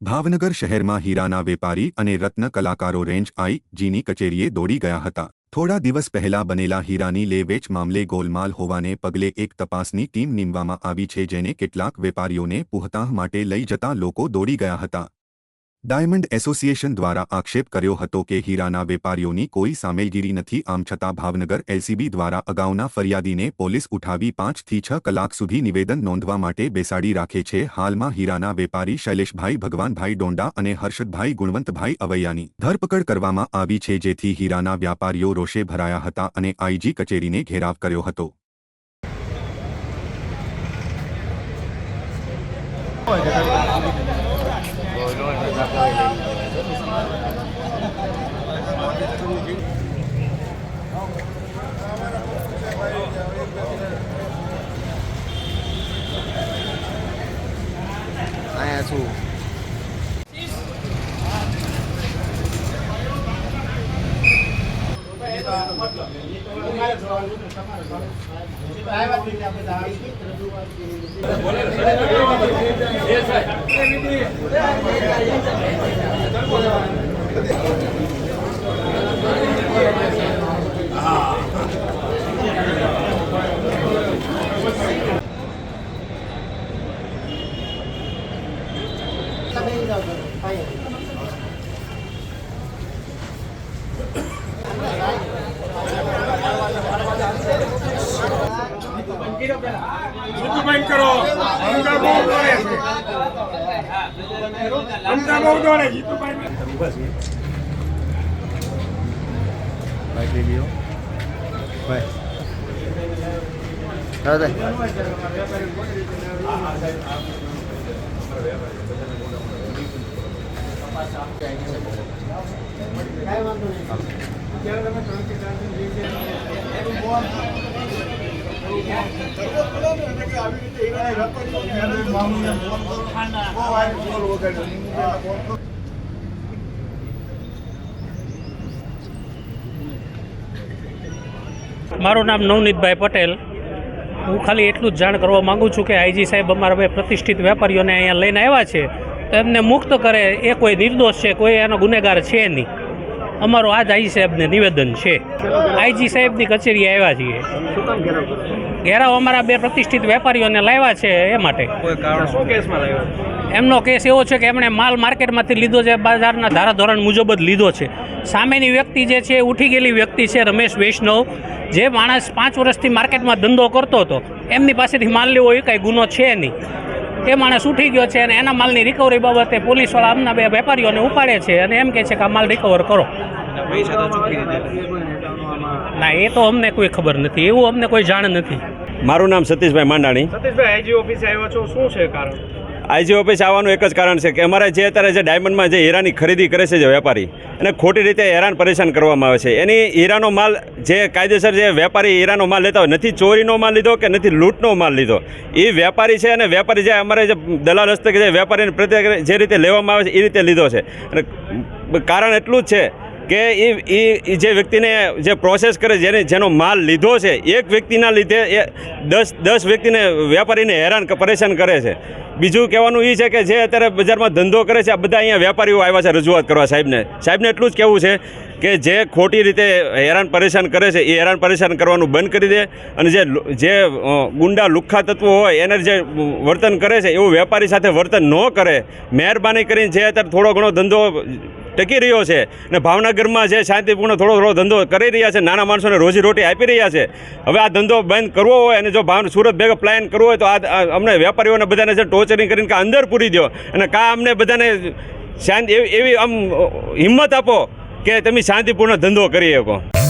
ભાવનગર શહેરમાં હીરાના વેપારી અને રત્ન કલાકારો રેન્જ આઈ.જી.ની કચેરીએ દોડી ગયા હતા। થોડા દિવસ પહેલા બનેલા હીરાની લે-વેચ મામલે ગોલમાલ હોવાને પગલે એક તપાસની ટીમ નીમવામાં આવી છે, જેને કેટલાક વેપારીઓને પૂછતાછ માટે લઈ જતા લોકો દોડી ગયા હતા। ડાયમંડ એસોસિએશન દ્વારા આક્ષેપ કર્યો હતો કે હીરાના વેપારીઓની કોઈ સામેલગીરી નથી। આમ છતાં ભાવનગર એલસીબી દ્વારા અગાઉના ફરિયાદીને પોલીસ ઉઠાવી 5 થી 6 કલાક સુધી નિવેદન નોંધવા માટે બેસાડી રાખે છે। હાલમાં હીરાના વેપારી શૈલેષભાઈ ભગવાનભાઈ ડોંડા અને હર્ષદભાઈ ગુણવંતભાઈ અવૈયાની ધરપકડ કરવામાં આવી છે, જેથી હીરાના વ્યાપારીઓ રોષે ભરાયા હતા અને આઈજી કચેરીને ઘેરાવ કર્યો હતો। આયા છું બંધ કરો અમદા બહુ દોડે જીતુભાઈ બાઈક લઈ લ્યો ભાઈ દાદા મારું નામ નવનીતભાઈ પટેલ। હું ખાલી એટલું જ જાણ કરવા માગું છું કે આઈજી સાહેબ અમારા બે પ્રતિષ્ઠિત વેપારીઓને અહીંયા લઈને આવ્યા છે, તો એમને મુક્ત કરે। એ કોઈ નિર્દોષ છે, કોઈ એનો ગુનેગાર છે નહીં। અમારું આજ આઈજી સાહેબને નિવેદન છે। આઈજી સાહેબની કચેરીએ આવ્યા છીએ। ઘેરાવ અમારા બે પ્રતિષ્ઠિત વેપારીઓને લાવ્યા છે એ માટે। એમનો કેસ એવો છે કે એમણે માલ માર્કેટમાંથી લીધો છે, બજારના ધારાધોરણ મુજબ જ લીધો છે। સામેની વ્યક્તિ જે છે ઉઠી ગયેલી વ્યક્તિ છે રમેશ વૈષ્ણવ, જે માણસ 5 વર્ષથી માર્કેટમાં ધંધો કરતો હતો, એમની પાસેથી માલ લેવો એ કાંઈ ગુનો છે નહીં। એ માણસ ઉઠી ગયો છે અને એના માલની રિકવરી બાબતે પોલીસવાળા અમના બે વેપારીઓને ઉપાડે છે અને એમ કહે છે કે આ માલ રિકવર કરો। ના, એ તો અમને કોઈ ખબર નથી, એવું અમને કોઈ જાણ નથી। મારું નામ સતીશભાઈ માંડાણી। સતીશભાઈ આઈજી ઓફિસે આવ્યો છો, શું છે કારણ? આઈજી ઓફિસ આવવાનું એક જ કારણ છે કે અમારે જે અત્યારે જે ડાયમંડમાં જે હીરાની ખરીદી કરે છે જે વેપારી, એને ખોટી રીતે હેરાન પરેશાન કરવામાં આવે છે। એની હીરાનો માલ જે કાયદેસર જે વેપારી હીરાનો માલ લેતા હોય, નથી ચોરીનો માલ લીધો કે નથી લૂંટનો માલ લીધો, એ વેપારી છે અને વેપારી જે અમારે જે દલાલ હસ્તક જે વેપારીને પ્રત્યે જે રીતે લેવામાં આવે છે એ રીતે લીધો છે। અને કારણ એટલું જ છે કે એ જે વ્યક્તિને જે પ્રોસેસ કરે, જેનો માલ લીધો છે, એક વ્યક્તિના લીધે એ 10 વ્યક્તિને વેપારીને હેરાન પરેશાન કરે છે। બીજું કહેવાનું એ છે કે જે અત્યારે બજારમાં ધંધો કરે છે, આ બધા અહીંયા વેપારીઓ આવ્યા છે રજૂઆત કરવા સાહેબને એટલું જ કહેવું છે કે જે ખોટી રીતે હેરાન પરેશાન કરે છે એ હેરાન પરેશાન કરવાનું બંધ કરી દે, અને જે ગુંડા લુખ્ખા તત્વો હોય એને જે વર્તન કરે છે એવું વેપારી સાથે વર્તન ન કરે। મહેરબાની કરીને જે અત્યારે થોડો ઘણો ધંધો ટકી રહ્યો છે અને ભાવનગરમાં જે શાંતિપૂર્ણ થોડો ધંધો કરી રહ્યા છે, નાના માણસોને રોજીરોટી આપી રહ્યા છે, હવે આ ધંધો બંધ કરવો હોય અને જો સુરત ભેગો પ્લાન કરવો હોય તો આ અમને વેપારીઓને બધાને જે ટોર્ચરિંગ કરીને કાં અંદર પૂરી દો અને કાં અમને બધાને શાંતિ એવી આમ હિંમત આપો કે તમે શાંતિપૂર્ણ ધંધો કરી શકો।